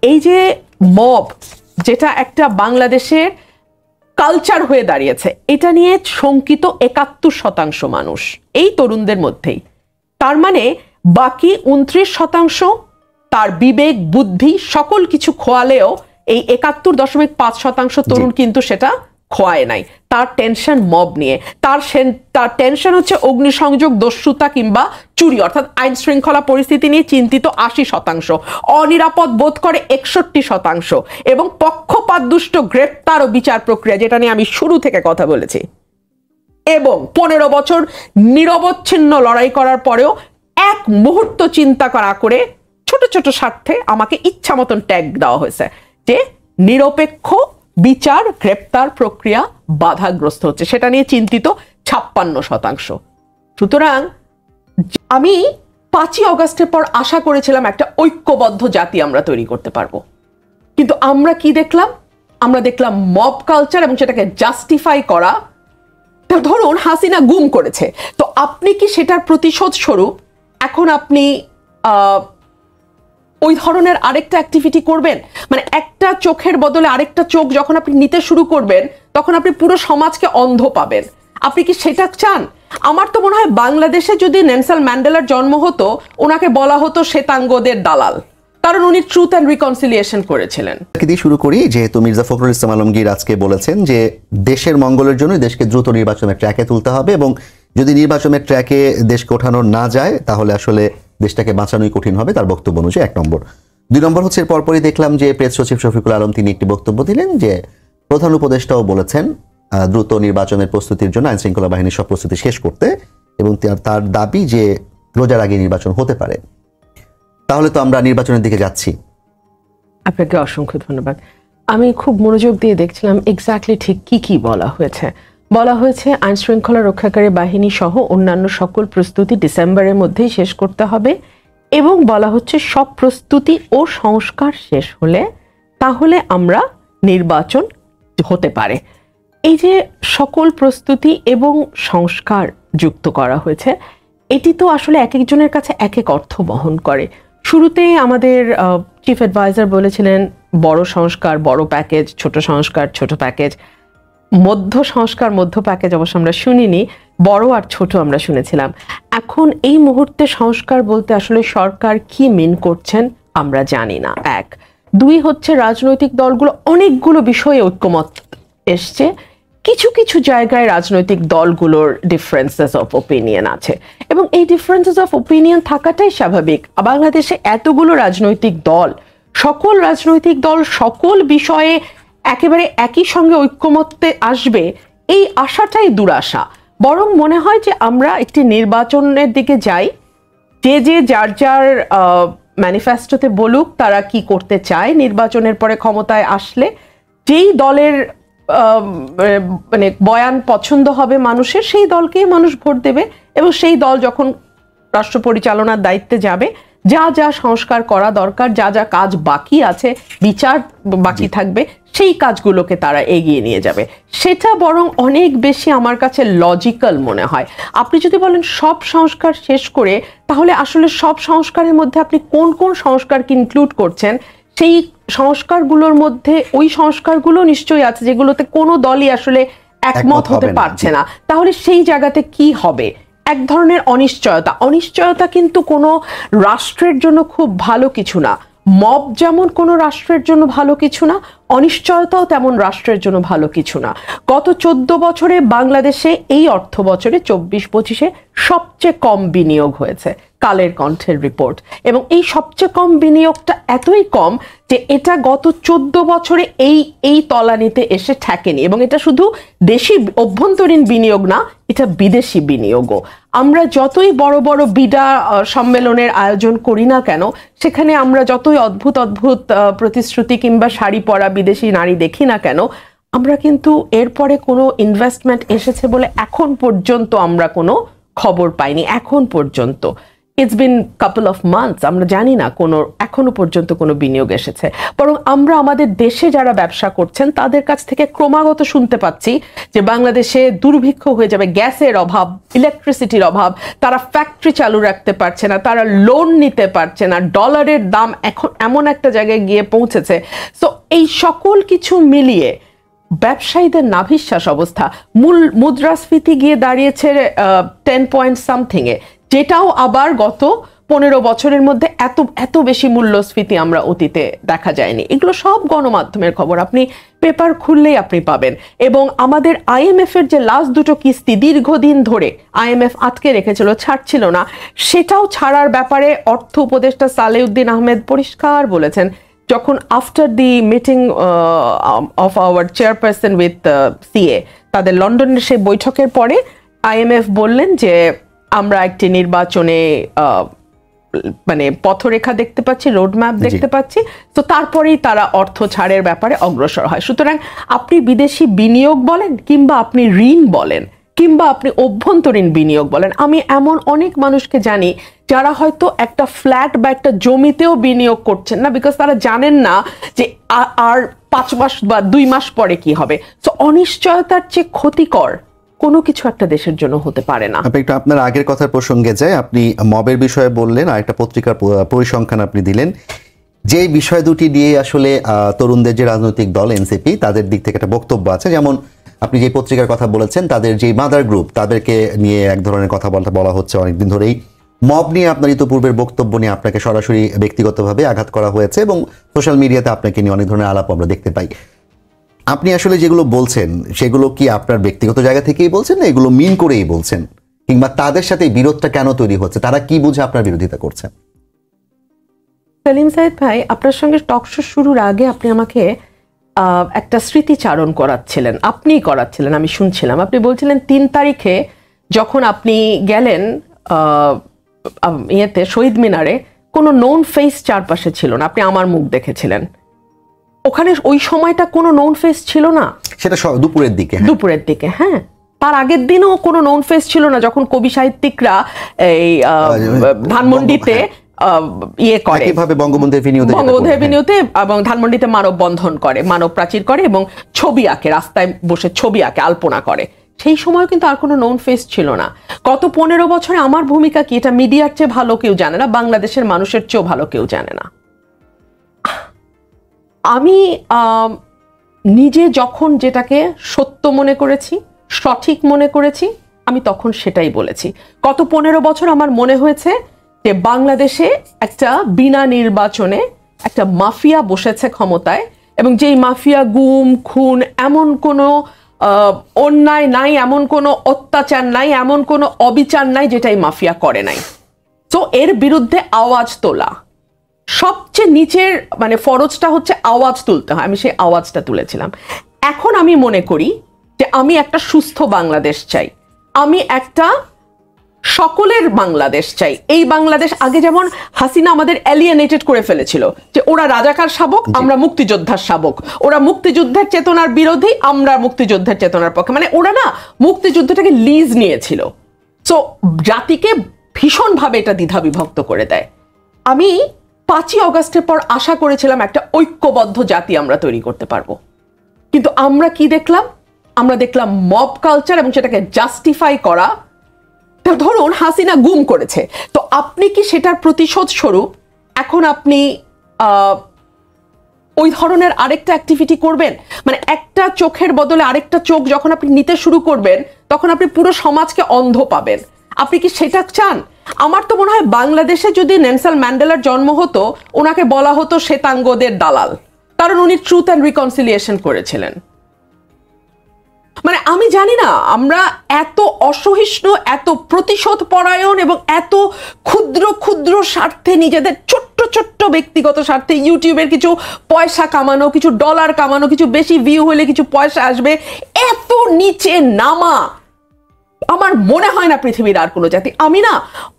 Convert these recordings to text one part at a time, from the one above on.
এই যে মব, যেটা একটা বাংলাদেশের কালচার হয়ে দাঁড়িয়েছে, এটা নিয়ে শঙ্কিত ৭১% মানুষ এই তরুণদের মধ্যেই। তার মানে বাকি ২৯% তার বিবেক বুদ্ধি সকল কিছু খোয়ালেও এই ৭১.৫% তরুণ কিন্তু সেটা খোয়ায় নাই। তার টেনশন মব নিয়ে, তার টেনশন হচ্ছে অগ্নিসংযোগ, দস্যুতা কিংবা চুরি, অর্থাৎ আইন শৃঙ্খলা পরিস্থিতি নিয়ে চিন্তিত ৮০%, অনিরাপদ বোধ করে ৬১% এবং পক্ষপাতদুষ্ট গ্রেপ্তার ও বিচার প্রক্রিয়া, যেটা নিয়ে আমি শুরু থেকে কথা বলেছি, এবং ১৫ বছর নিরবচ্ছিন্ন লড়াই করার পরেও এক মুহূর্ত চিন্তা করা করে ছোট ছোট স্বার্থে আমাকে ইচ্ছা মতন ট্যাগ দেওয়া হয়েছে যে নিরপেক্ষ বিচার গ্রেপ্তার প্রক্রিয়া বাধাগ্রস্ত হচ্ছে, সেটা নিয়ে চিন্তিত ৫৬%। সুতরাং আমি ৫ই অগস্টের পর আশা করেছিলাম একটা ঐক্যবদ্ধ জাতি আমরা তৈরি করতে পারবো, কিন্তু আমরা কি দেখলাম? আমরা দেখলাম মব কালচার এবং সেটাকে জাস্টিফাই করা। ধরুন হাসিনা গুম করেছে, তো আপনি কি সেটার প্রতিশোধ স্বরূপ এখন আপনি ওই ধরনের আরেকটা অ্যাক্টিভিটি করবেন? মানে একটা চোখের বদলে আরেকটা চোখ যখন আপনি নিতে শুরু করবেন, তখন আপনি পুরো সমাজকে অন্ধ পাবেন। আপনি কি সেটা চান? আমার তো মনে হয় বাংলাদেশে যদি নেলসন ম্যান্ডেলার জন্ম হতো, ওনাকে বলা হতো শ্বেতাঙ্গদের দালাল, কারণ উনি ট্রুথ অ্যান্ড রিকনসিলিয়েশন করেছিলেন। দিয়ে শুরু করি, যেহেতু মির্জা ফখরুল ইসলাম আলমগীর আজকে বলেছেন যে দেশের মঙ্গলের জন্য দেশকে দ্রুত নির্বাচনের ট্র্যাকে তুলতে হবে, এবং যদি নির্বাচনের ট্র্যাকে দেশকে ওঠানো না যায় তাহলে আসলে দেশটাকে বাঁচানোই কঠিন হবে, তার বক্তব্য অনুযায়ী ১ নম্বর। ২ নম্বর হচ্ছে পরপরই দেখলাম যে প্রেস সচিব শফিকুল আলম তিনি একটি বক্তব্য দিলেন যে প্রধান উপদেষ্টাও বলেছেন দ্রুত নির্বাচনের প্রস্তুতির জন্য আইনশৃঙ্খলা বাহিনীর সব প্রস্তুতি শেষ করতে, এবং তার দাবি যে রোজার আগে নির্বাচন হতে পারে। তাহলে তো আমরা নির্বাচনের দিকে যাচ্ছি। আপনাকে অসংখ্য ধন্যবাদ। আমি খুব মনোযোগ দিয়ে দেখছিলাম এক্স্যাক্টলি ঠিক কি বলা হয়েছে। বলা হয়েছে আইন শৃঙ্খলা রক্ষাকারী বাহিনী সহ অন্যান্য সকল প্রস্তুতি ডিসেম্বরের মধ্যেই শেষ করতে হবে, এবং বলা হচ্ছে সব প্রস্তুতি ও সংস্কার শেষ হলে তাহলে আমরা নির্বাচন হতে পারে। এই যে সকল প্রস্তুতি এবং সংস্কার যুক্ত করা হয়েছে, এটি তো আসলে এক একজনের কাছে এক এক অর্থ বহন করে। শুরুতেই আমাদের চিফ অ্যাডভাইজার বলেছিলেন বড় সংস্কার বড় প্যাকেজ, ছোট সংস্কার ছোট প্যাকেজ, মধ্য সংস্কার মধ্য প্যাকেজ অবশ্য আমরা শুনিনি, বড় আর ছোট আমরা শুনেছিলাম। এখন এই মুহূর্তে সংস্কার বলতে আসলে সরকার কি মিন করছেন আমরা জানি না। ১, ২ হচ্ছে রাজনৈতিক দলগুলো অনেকগুলো বিষয়ে ঐক্যমত এসছে, কিছু কিছু জায়গায় রাজনৈতিক দলগুলোর ডিফারেন্সেস অফ ওপিনিয়ন আছে, এবং এই ডিফারেন্সেস অফ ওপিনিয়ন থাকাটাই স্বাভাবিক। বাংলাদেশে এতগুলো রাজনৈতিক দল, সকল রাজনৈতিক দল সকল বিষয়ে একেবারে একই সঙ্গে ঐক্যমত্যে আসবে, এই আশাটাই দুরাশা। বরং মনে হয় যে আমরা একটি নির্বাচনের দিকে যাই, যে যার যার ম্যানিফেস্টোতে বলুক তারা কি করতে চায় নির্বাচনের পরে ক্ষমতায় আসলে, যেই দলের মানে বয়ান পছন্দ হবে মানুষের, সেই দলকেই মানুষ ভোট দেবে, এবং সেই দল যখন রাষ্ট্র পরিচালনার দায়িত্বে যাবে, যা যা সংস্কার করা দরকার, যা যা কাজ বাকি আছে, বিচার বাকি থাকবে, সেই কাজগুলোকে তারা এগিয়ে নিয়ে যাবে। সেটা বরং অনেক বেশি আমার কাছে লজিক্যাল মনে হয়। আপনি যদি বলেন সব সংস্কার শেষ করে, তাহলে আসলে সব সংস্কারের মধ্যে আপনি কোন কোন সংস্কারকে ইনক্লুড করছেন, সেই সংস্কারগুলোর মধ্যে ওই সংস্কারগুলো নিশ্চয়ই আছে যেগুলোতে কোনো দলই আসলে একমত হতে পারছে না। তাহলে সেই জায়গাতে কি হবে? এক ধরনের অনিশ্চয়তা। অনিশ্চয়তা কিন্তু কোনো রাষ্ট্রের জন্য খুব ভালো কিছু না। মব যেমন কোনো রাষ্ট্রের জন্য ভালো কিছু না, অনিশ্চয়তাও তেমন রাষ্ট্রের জন্য ভালো কিছু না। গত 14 বছরে বাংলাদেশে এই অর্থ বছরে 24-25-এ সবচেয়ে কম বিনিয়োগ হয়েছে, কালের কণ্ঠের রিপোর্ট, এবং এই সবচেয়ে কম বিনিয়োগটা এতই কম যে এটা গত 14 বছরে এই তলানিতে এসে ঠেকেনি। এবং এটা শুধু দেশি অভ্যন্তরীণ বিনিয়োগ না, এটা বিদেশি বিনিয়োগও। আমরা যতই বড় বড় বিডা সম্মেলনের আয়োজন করি না কেন, সেখানে আমরা যতই অদ্ভুত অদ্ভুত প্রতিশ্রুতি কিংবা শাড়ি পরা বিদেশি নারী দেখি না কেন, আমরা কিন্তু এরপরে কোনো ইনভেস্টমেন্ট এসেছে বলে এখন পর্যন্ত আমরা কোনো খবর পাইনি এখন পর্যন্ত। It's been couple of months, আমরা জানি না কোনো এখনো পর্যন্ত কোনো বিনিয়োগ এসেছে। বরং আমরা আমাদের দেশে যারা ব্যবসা করছেন তাদের কাছ থেকে ক্রমাগত শুনতে পাচ্ছি যে বাংলাদেশে দুর্ভিক্ষ হয়ে যাবে, গ্যাসের অভাব, ইলেকট্রিসিটির অভাব, তারা ফ্যাক্টরি চালু রাখতে পারছে না, তারা লোন নিতে পারছে না, ডলারের দাম এখন এমন একটা জায়গায় গিয়ে পৌঁছেছে। সো এই সকল কিছু মিলিয়ে ব্যবসায়ীদের নাভিশ্বাস অবস্থা, মূল মুদ্রাস্ফীতি গিয়ে দাঁড়িয়েছে 10 পয়েন্ট সামথিং এ, যেটাও আবার গত 15 বছরের মধ্যে এত বেশি মূল্যস্ফীতি আমরা অতীতে দেখা যায়নি। এগুলো সব গণমাধ্যমের খবর, আপনি পেপার খুললেই আপনি পাবেন। এবং আমাদের IMF এর যে লাস্ট দুটো কিস্তি দীর্ঘদিন ধরে IMF আটকে রেখেছিল, ছাড়ছিল না, সেটাও ছাড়ার ব্যাপারে অর্থ উপদেষ্টা সালেউদ্দিন আহমেদ পরিষ্কার বলেছেন, যখন after the meeting of our chairperson with CA, তাদের লন্ডনের সেই বৈঠকের পরে IMF বললেন যে আমরা একটি নির্বাচনে মানে পথরেখা দেখতে পাচ্ছি, রোডম্যাপ দেখতে পাচ্ছি, তো তারপরেই তারা অর্থ ছাড়ের ব্যাপারে অগ্রসর হয়। সুতরাং আপনি বিদেশি বিনিয়োগ বলেন, কিংবা আপনি ঋণ বলেন, কিংবা আপনি অভ্যন্তরীণ বিনিয়োগ বলেন, আমি এমন অনেক মানুষকে জানি যারা হয়তো একটা ফ্ল্যাট বা একটা জমিতেও বিনিয়োগ করছেন না, বিকজ তারা জানেন না যে আর 5 মাস বা 2 মাস পরে কি হবে। তো অনিশ্চয়তার চেয়ে ক্ষতিকর কোনো কিছু একটা দেশের জন্য হতে পারে না। আপনি একটু আপনার আগের কথার প্রসঙ্গে যায়, আপনি মবের বিষয়ে বললেন, আর একটা পত্রিকার পরিসংখ্যান আপনি দিলেন, যে বিষয় দুটি দিয়ে আসলে তরুণদের যে রাজনৈতিক দল NCP তাদের দিক থেকে একটা বক্তব্য আছে। যেমন আপনি যে পত্রিকার কথা বলেছেন, তাদের যে মাদার গ্রুপ তাদেরকে নিয়ে এক ধরনের কথা বলা হচ্ছে অনেকদিন ধরেই। মব নিয়ে আপনার ইতিপূর্বের বক্তব্য নিয়ে আপনাকে সরাসরি ব্যক্তিগতভাবে আঘাত করা হয়েছে এবং সোশ্যাল মিডিয়াতে আপনাকে নিয়ে অনেক ধরনের আলাপ আমরা দেখতে পাই। আপনি আসলে যেগুলো বলছেন সেগুলো কি আপনার ব্যক্তিগত জায়গা থেকেই বলছেন, না এগুলো মিন করেই বলছেন, কিংবা তাদের সাথে বিরোধটা কেন তৈরি হচ্ছে, তারা কি বুঝে আপনার বিরোধিতা করছেন? সেলিম সাইদ ভাই, আপনার সঙ্গে টকশো শুরুর আগে আপনি আমাকে একটা স্মৃতিচারণ করাচ্ছিলেন, আপনিই করাচ্ছিলেন, আমি শুনছিলাম। আপনি বলছিলেন 3 তারিখে যখন আপনি গেলেন ইয়েতে শহীদ মিনারে, কোনো নোন ফেস চারপাশে ছিল না, আপনি আমার মুখ দেখেছিলেন। ওখানে ওই সময়টা কোনো নোন ফেস ছিল না, সেটা দুপুরের দিকে। দুপুরের দিকে, হ্যাঁ। তার আগের দিনও কোনো নোন ফেস ছিল না, যখন কবি সাহিত্যিকরা এই ধানমন্ডিতে ইয়ে করে, বঙ্গবন্ধু এভিনিউতে এবং ধানমন্ডিতে মানববন্ধন করে, মানব প্রাচীর করে এবং ছবি আঁকে, রাস্তায় বসে ছবি আঁকে, আলপনা করে। সেই সময় কিন্তু আর কোনো নোন ফেস ছিল না। গত 15 বছরে আমার ভূমিকা কি, এটা মিডিয়ার চেয়ে ভালো কেউ জানে না, বাংলাদেশের মানুষের চেয়েও ভালো কেউ জানে না। আমি নিজে যখন যেটাকে সত্য মনে করেছি, সঠিক মনে করেছি, আমি তখন সেটাই বলেছি। গত 15 বছর আমার মনে হয়েছে যে বাংলাদেশে একটা বিনা নির্বাচনে একটা মাফিয়া বসেছে ক্ষমতায়, এবং যেই মাফিয়া গুম খুন, এমন কোনো অন্যায় নাই, এমন কোনো অত্যাচার নাই, এমন কোনো অবিচার নাই যেটা এই মাফিয়া করে নাই। তো এর বিরুদ্ধে আওয়াজ তোলা সবচেয়ে নিচের মানে ফরজটা হচ্ছে আওয়াজ তুলতে হয়, আমি সেই আওয়াজটা তুলেছিলাম। এখন আমি মনে করি যে আমি একটা সুস্থ বাংলাদেশ চাই, আমি একটা সকলের বাংলাদেশ চাই। এই বাংলাদেশ, আগে যেমন হাসিনা আমাদের এলিয়েনেটেড করে ফেলেছিল, যে ওরা রাজাকার শাবক, আমরা মুক্তিযোদ্ধার শাবক, ওরা মুক্তিযুদ্ধের চেতনার বিরোধী, আমরা মুক্তিযুদ্ধের চেতনার পক্ষে, মানে ওরা না মুক্তিযুদ্ধটাকে লিজ নিয়েছিল। সো জাতিকে ভীষণভাবে এটা দ্বিধা বিভক্ত করে দেয়। আমি 5ই অগস্টের পর আশা করেছিলাম একটা ঐক্যবদ্ধ জাতি আমরা তৈরি করতে পারবো, কিন্তু আমরা কি দেখলাম? আমরা দেখলাম মব কালচার, এবং সেটাকে জাস্টিফাই করা। ধরুন হাসিনা গুম করেছে, তো আপনি কি সেটার প্রতিশোধ স্বরূপ এখন আপনি ওই ধরনের আরেকটা অ্যাক্টিভিটি করবেন? মানে একটা চোখের বদলে আরেকটা চোখ যখন আপনি নিতে শুরু করবেন, তখন আপনি পুরো সমাজকে অন্ধ পাবেন। আপনি কি সেটা চান? আমার তো মনে হয় বাংলাদেশে যদি নেলসন ম্যান্ডেলার জন্ম হতো, ওনাকে বলা হতো শ্বেতাঙ্গদের দালাল, কারণ উনি ট্রুথ অ্যান্ড রিকনসিলিয়েশন করেছিলেন। মানে আমি জানি না, আমরা এত অসহিষ্ণু, এত প্রতিশোধ পরায়ণ এবং এত ক্ষুদ্র ক্ষুদ্র স্বার্থে, নিজেদের ছোট্ট ছোট্ট ব্যক্তিগত স্বার্থে, ইউটিউবের কিছু পয়সা কামানো, কিছু ডলার কামানো, কিছু বেশি ভিউ হলে কিছু পয়সা আসবে, এত নিচে নামা আমার মনে হয় না পৃথিবীর আর কোনো জাতি। আমি না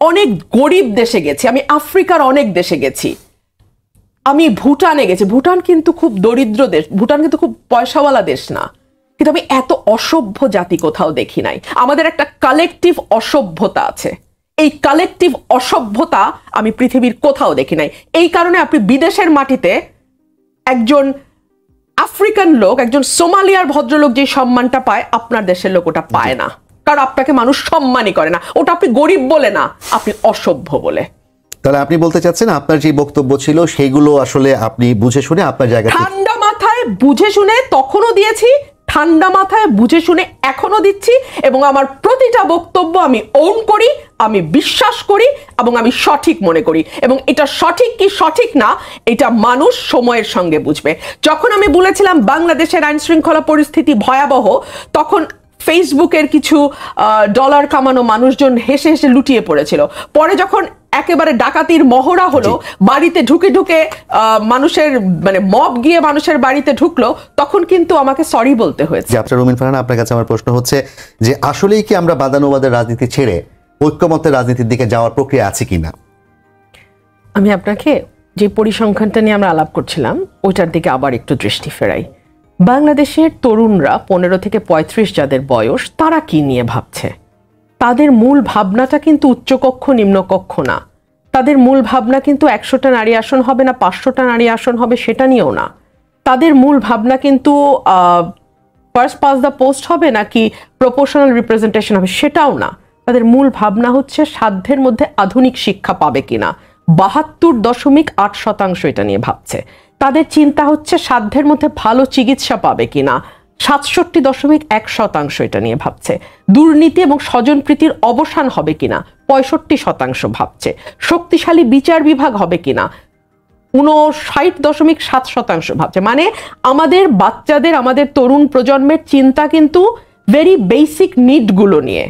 অনেক গরিব দেশে গেছি, আমি আফ্রিকার অনেক দেশে গেছি, আমি ভুটানে গেছি। ভুটান কিন্তু খুব দরিদ্র দেশ, ভুটান কিন্তু খুব পয়সাওয়ালা দেশ না, কিন্তু আমি এত অসভ্য জাতি কোথাও দেখি নাই। আমাদের একটা কালেকটিভ অসভ্যতা আছে, এই কালেকটিভ অসভ্যতা আমি পৃথিবীর কোথাও দেখি নাই। এই কারণে আপনি বিদেশের মাটিতে একজন আফ্রিকান লোক, একজন সোমালিয়ার ভদ্রলোক যে সম্মানটা পায়, আপনার দেশের লোক ওটা পায় না, কারণ আপনাকে মানুষ সম্মানই করে না। ওটা আপনি গরিব বলে না, আপনি অসভ্য বলে। তাহলে আপনি বলতে চাচ্ছেন আপনার যে বক্তব্য ছিল সেইগুলো আসলে আপনি বুঝে শুনে আপনার জায়গা ঠান্ডা মাথায় বুঝে শুনে তখনও দিয়েছি, ঠান্ডা মাথায় বুঝে শুনে এখনো দিচ্ছি, এবং আমার প্রতিটা বক্তব্য আমি ওন করি, আমি বিশ্বাস করি, এবং আমি সঠিক মনে করি। এবং এটা সঠিক কি সঠিক না, এটা মানুষ সময়ের সঙ্গে বুঝবে। যখন আমি বলেছিলাম বাংলাদেশের আইন শৃঙ্খলা পরিস্থিতি ভয়াবহ, তখন ফেসবুকের কিছু ডলার কামানো মানুষজন হেসে হেসে লুটিয়ে পড়েছিল। পরে যখন একেবারে ডাকাতির মহড়া হলো, বাড়িতে ঢুকে ঢুকে মানুষের মানে মব গিয়ে মানুষের বাড়িতে ঢুকলো, তখন কিন্তু আমাকে সরি বলতে হয়েছে। আপনার রুমিন ফারহানা, আপনার কাছে আমার প্রশ্ন হচ্ছে যে আসলেই কি আমরা বাদানুবাদের রাজনীতি ছেড়ে ঐক্যমতের রাজনীতির দিকে যাওয়ার প্রক্রিয়া আছে কিনা? আমি আপনাকে যে পরিসংখ্যানটা নিয়ে আমরা আলাপ করছিলাম ওইটার দিকে আবার একটু দৃষ্টি ফেরাই। বাংলাদেশের তরুণরা 15 থেকে 35 যাদের বয়স, তারা কি নিয়ে ভাবছে? তাদের মূল ভাবনাটা কিন্তু উচ্চকক্ষ নিম্নকক্ষ না। তাদের মূল ভাবনা কিন্তু 100টা নারী আসন হবে না 500টা নারী আসন হবে সেটা নিয়েও না। তাদের মূল ভাবনা কিন্তু ফার্স্ট পাস দ্য পোস্ট হবে নাকি প্রপোর্শনাল রিপ্রেজেন্টেশন হবে সেটাও না। তাদের মূল ভাবনা হচ্ছে সাধ্যের মধ্যে আধুনিক শিক্ষা পাবে কিনা। 72.8% এটা নিয়ে ভাবছে। তাদের চিন্তা হচ্ছে সাধ্যের মধ্যে ভালো চিকিৎসা পাবে কিনা। 67.1% এটা নিয়ে ভাবছে। দুর্নীতি এবং স্বজনপ্রীতির অবসান হবে কিনা 65% ভাবছে। শক্তিশালী বিচার বিভাগ হবে কিনা 59.7% ভাবছে। মানে আমাদের বাচ্চাদের, আমাদের তরুণ প্রজন্মের চিন্তা কিন্তু ভেরি বেসিক নিডগুলো নিয়ে।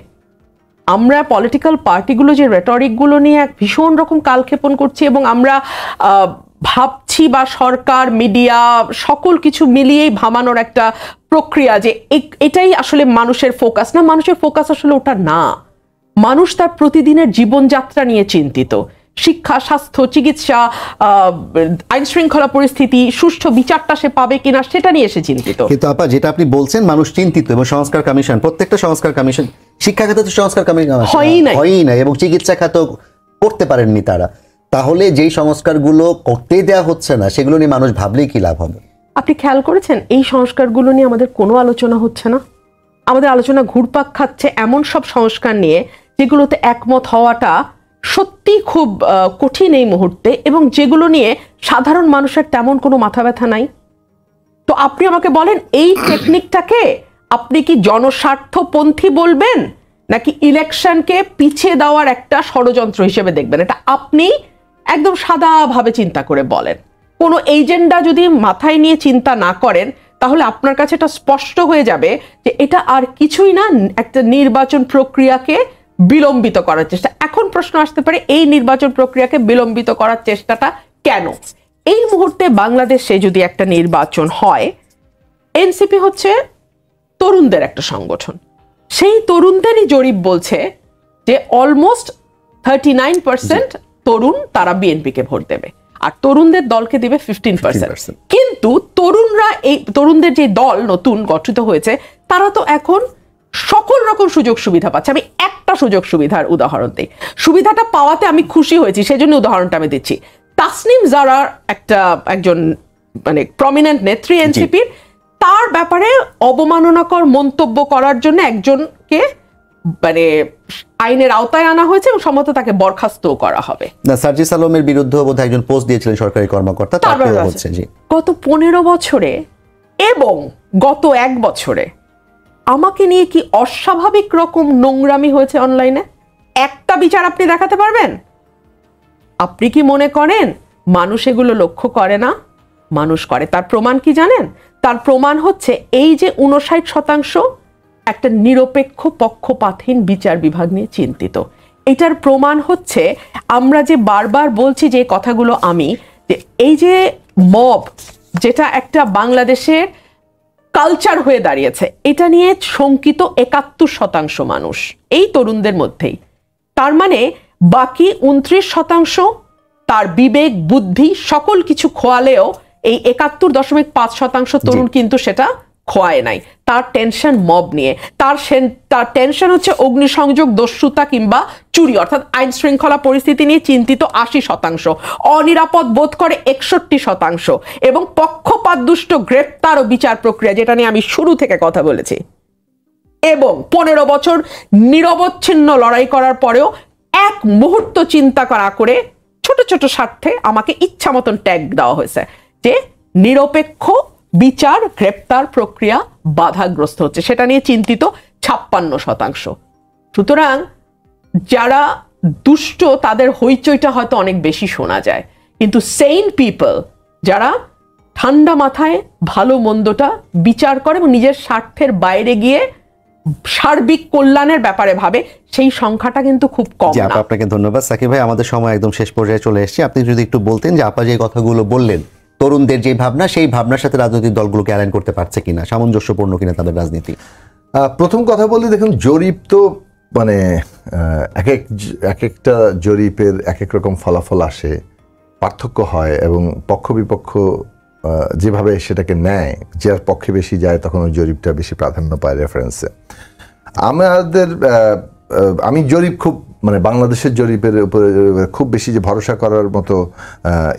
আমরা পলিটিক্যাল পার্টিগুলো যে রেটরিকগুলো নিয়ে এক ভীষণ রকম কালক্ষেপণ করছি, এবং আমরা ভাবছি বা সরকার, মিডিয়া সকল কিছু মিলিয়েই ভাবানোর একটা প্রক্রিয়া যে এটাই আসলে মানুষের ফোকাস না। মানুষের ফোকাস আসলে ওটা না। মানুষ তার প্রতিদিনের জীবনযাত্রা নিয়ে চিন্তিত। শিক্ষা, স্বাস্থ্য, চিকিৎসা, আইন শৃঙ্খলা পরিস্থিতি, সুষ্ঠু বিচারটা সে পাবে কিনা সেটা নিয়ে এসে চিন্তিত। কিন্তু আপা যেটা আপনি বলছেন মানুষ চিন্তিত, এবং সংস্কার কমিশন, প্রত্যেকটা সংস্কার কমিশন, শিক্ষা খাতে তো সংস্কার কমিশন হয়ই না, এবং চিকিৎসা খাত করতে পারেননি তারা। তাহলে যেই সংস্কারগুলো করতেই দেওয়া হচ্ছে না সেগুলো নিয়ে মানুষ ভাবলেই কি লাভ হবে? আপনি খেয়াল করেছেন এই সংস্কারগুলো নিয়ে আমাদের কোনো আলোচনা হচ্ছে না। আমাদের আলোচনা ঘুরপাক খাচ্ছে এমন সব সংস্কার নিয়ে যেগুলোতে একমত হওয়াটা সত্যি খুব কঠিন এই মুহূর্তে, এবং যেগুলো নিয়ে সাধারণ মানুষের তেমন কোনো মাথা ব্যথা নাই। তো আপনি আমাকে বলেন এই টেকনিকটাকে আপনি কি জনস্বার্থপন্থী বলবেন নাকি ইলেকশনকে পিছিয়ে দেওয়ার একটা ষড়যন্ত্র হিসেবে দেখবেন? এটা আপনি একদম সাদাভাবে চিন্তা করে বলেন। কোনো এজেন্ডা যদি মাথায় নিয়ে চিন্তা না করেন তাহলে আপনার কাছে এটা স্পষ্ট হয়ে যাবে যে এটা আর কিছুই না, একটা নির্বাচন প্রক্রিয়াকে বিলম্বিত করার চেষ্টা। এখন প্রশ্ন আসতে পারে এই নির্বাচন প্রক্রিয়াকে বিলম্বিত করার চেষ্টাটা কেন? এই মুহূর্তে বাংলাদেশে যদি একটা নির্বাচন হয়, এনসিপি হচ্ছে তরুণদের একটা সংগঠন। সেই তরুণদেরই জরিপ বলছে যে অলমোস্ট 39% তরুণ তারা বিএনপিকে ভোট দেবে, আর তরুণদের দলকে দেবে 15%। কিন্তু তরুণরা, এই তরুণদের যে দল নতুন গঠিত হয়েছে, তারা তো এখন সকল রকম সুযোগ সুবিধা পাচ্ছে। আমি একটা সুযোগ সুবিধার উদাহরণ দিই, সুবিধাটা পাওয়াতে আমি খুশি হয়েছি সেজন্য উদাহরণটা আমি দিচ্ছি। তাসনিম জারার একজন মানে প্রমিনেন্ট নেত্রী এনসিপির, তার ব্যাপারে অবমাননাকর মন্তব্য করার জন্য একজনকে মানে আইনের আওতায় আনা হয়েছে এবং সম্ভবত তাকে বরখাস্তও করা হবে। না, সার্জিস আলমের বিরুদ্ধে বোধহয় একজন পোস্ট দিয়েছিলেন সরকারি কর্মকর্তা, তারপরে হচ্ছে জি গত 15 বছরে এবং গত 1 বছরে আমাকে নিয়ে কি অস্বাভাবিক রকম নোংরামি হয়েছে অনলাইনে? একটা বিচার আপনি দেখাতে পারবেন? আপনি কি মনে করেন মানুষ এগুলো লক্ষ্য করে না? মানুষ করে। তার প্রমাণ কি জানেন? তার প্রমাণ হচ্ছে এই যে 59% একটা নিরপেক্ষ পক্ষপাতহীন বিচার বিভাগ নিয়ে চিন্তিত। এটার প্রমাণ হচ্ছে আমরা যে বারবার বলছি যে কথাগুলো, আমি যে এই যে মব, যেটা একটা বাংলাদেশের কালচার হয়ে দাঁড়িয়েছে, এটা নিয়ে শঙ্কিত 71% মানুষ এই তরুণদের মধ্যেই। তার মানে বাকি 29% তার বিবেক, বুদ্ধি সকল কিছু খোয়ালেও এই 71.5% তরুণ কিন্তু সেটা খোয়ায় নাই, তার টেনশন মব নিয়ে, তার টেনশন হচ্ছে অগ্নিসংযোগ, দস্যুতা কিংবা চুরি, অর্থাৎ আইন শৃঙ্খলা পরিস্থিতি নিয়ে চিন্তিত 80%, অনিরাপদ বোধ করে 61%, এবং পক্ষপাতদুষ্ট গ্রেপ্তার ও বিচার প্রক্রিয়া, যেটা নিয়ে আমি শুরু থেকে কথা বলেছি, এবং 15 বছর নিরবচ্ছিন্ন লড়াই করার পরেও এক মুহূর্ত চিন্তা করা করে ছোট ছোট স্বার্থে আমাকে ইচ্ছা মতন ট্যাগ দেওয়া হয়েছে যে নিরপেক্ষ বিচার গ্রেপ্তার প্রক্রিয়া বাধাগ্রস্ত হচ্ছে, সেটা নিয়ে চিন্তিত 56%। সুতরাং যারা দুষ্ট তাদের হইচইটা হয়তো অনেক বেশি শোনা যায়, কিন্তু সেইন পিপল যারা ঠান্ডা মাথায় ভালো মন্দটা বিচার করে এবং নিজের স্বার্থের বাইরে গিয়ে সার্বিক কল্যাণের ব্যাপারে ভাবে, সেই সংখ্যাটা কিন্তু খুব কম না। আপনাকে ধন্যবাদ সাকিব ভাই, আমাদের সময় একদম শেষ পর্যায়ে চলে এসেছে। আপনি যদি একটু বলতেন যে আপা যে কথাগুলো বললেন, তরুণদের যে ভাবনা, সেই ভাবনার সাথে রাজনৈতিক দলগুলোকে অ্যালাইন করতে পারছে কিনা, সামঞ্জস্যপূর্ণ কিনা তাদের রাজনীতি। প্রথম কথা বলি, দেখুন জরিপ তো মানে এক একটা জরিপের এক এক রকম ফলাফল আসে, পার্থক্য হয়, এবং পক্ষ বিপক্ষ যেভাবে সেটাকে নেয়, যার পক্ষে বেশি যায় তখন ওই জরিপটা বেশি প্রাধান্য পায় রেফারেন্সে। আমি জরিপ খুব মানে বাংলাদেশের জরিপের উপরে খুব বেশি যে ভরসা করার মতো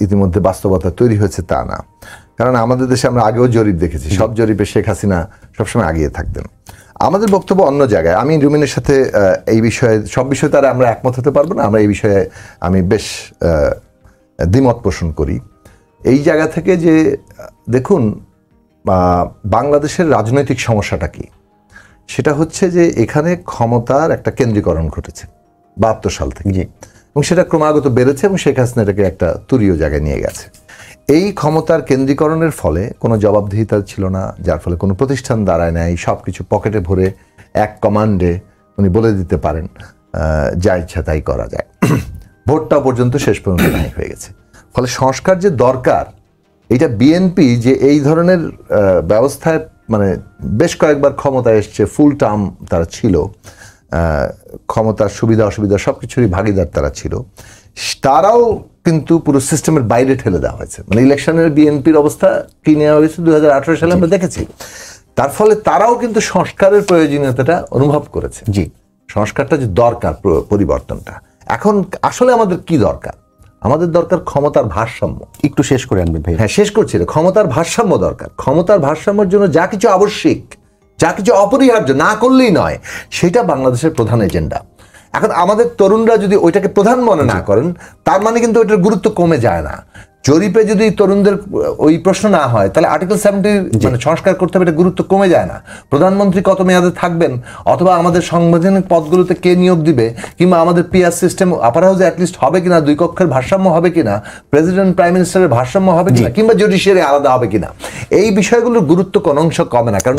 ইতিমধ্যে বাস্তবতা তৈরি হয়েছে তা না, কারণ আমাদের দেশে আমরা আগেও জরিপ দেখেছি, সব জরিপে শেখ হাসিনা সবসময় আগিয়ে থাকতেন। আমাদের বক্তব্য অন্য জায়গায়। আমি রুমিনের সাথে এই বিষয়ে সব বিষয়ে তারা আমরা একমত হতে পারবো না, আমরা এই বিষয়ে আমি বেশ দ্বিমত পোষণ করি। এই জায়গা থেকে যে দেখুন বাংলাদেশের রাজনৈতিক সমস্যাটা কি, সেটা হচ্ছে যে এখানে ক্ষমতার একটা কেন্দ্রীকরণ ঘটেছে 72 সাল থেকে, এবং সেটা ক্রমাগত বেড়েছে এবং শেখ হাসিনা এটাকে একটা তুরীয় জায়গায় নিয়ে গেছে। এই ক্ষমতার কেন্দ্রীকরণের ফলে কোনো জবাবদিহিতা ছিল না, যার ফলে কোনো প্রতিষ্ঠান দাঁড়ায় নাই, সব কিছু পকেটে ভরে এক কমান্ডে উনি বলে দিতে পারেন যা ইচ্ছা তাই করা যায়। ভোটটা পর্যন্ত শেষ পর্যন্ত নাই হয়ে গেছে। ফলে সংস্কার যে দরকার, এইটা বিএনপি যে এই ধরনের ব্যবস্থায় মানে বেশ কয়েকবার ক্ষমতায় এসছে, ফুল টার্ম তারা ছিল, ক্ষমতার সুবিধা অসুবিধা সব কিছুরই ভাগিদার তারা ছিল, তারাও কিন্তু পুরো সিস্টেমের বাইরে ঠেলে দেওয়া হয়েছে। মানে ইলেকশনের বিএনপির অবস্থা কি নেওয়া হয়েছে 2018 সালে আমরা দেখেছি। তার ফলে তারাও কিন্তু সংস্কারের প্রয়োজনীয়তাটা অনুভব করেছে। সংস্কারটা যে দরকার, পরিবর্তনটা। এখন আসলে আমাদের কি দরকার? আমাদের দরকার ক্ষমতার ভারসাম্য। একটু শেষ করে আনবেন ভাই। হ্যাঁ, শেষ করছি। ক্ষমতার ভারসাম্য দরকার। ক্ষমতার ভারসাম্যের জন্য যা কিছু আবশ্যিক, যা কিছু অপরিহার্য, না করলেই নয়, সেটা বাংলাদেশের প্রধান এজেন্ডা। এখন আমাদের তরুণরা যদি ওইটাকে প্রধান মনে না করেন, তার মানে কিন্তু ওইটার গুরুত্ব কমে যায় না। জরিপে যদি তরুণদের ওই প্রশ্ন না হয়, তাহলে আর্টিকেল 70 মানে সংস্কার করতে হবে, এটা গুরুত্ব কমে যায় না। প্রধানমন্ত্রী কত মেয়াদে থাকবেন, অথবা আমাদের সাংবিধানিক পদগুলোতে কে নিয়োগ দিবে, কিংবা আমাদের পিআর সিস্টেম আপার হাউসে অ্যাটলিস্ট হবে কিনা, দুই কক্ষের ভারসাম্য হবে কিনা, প্রেসিডেন্ট প্রাইম মিনিস্টারের ভারসাম্য হবে কিনা, কিংবা জুডিশিয়ারি আলাদা হবে কিনা, এই বিষয়গুলোর গুরুত্ব কোন অংশ কমে না। কারণ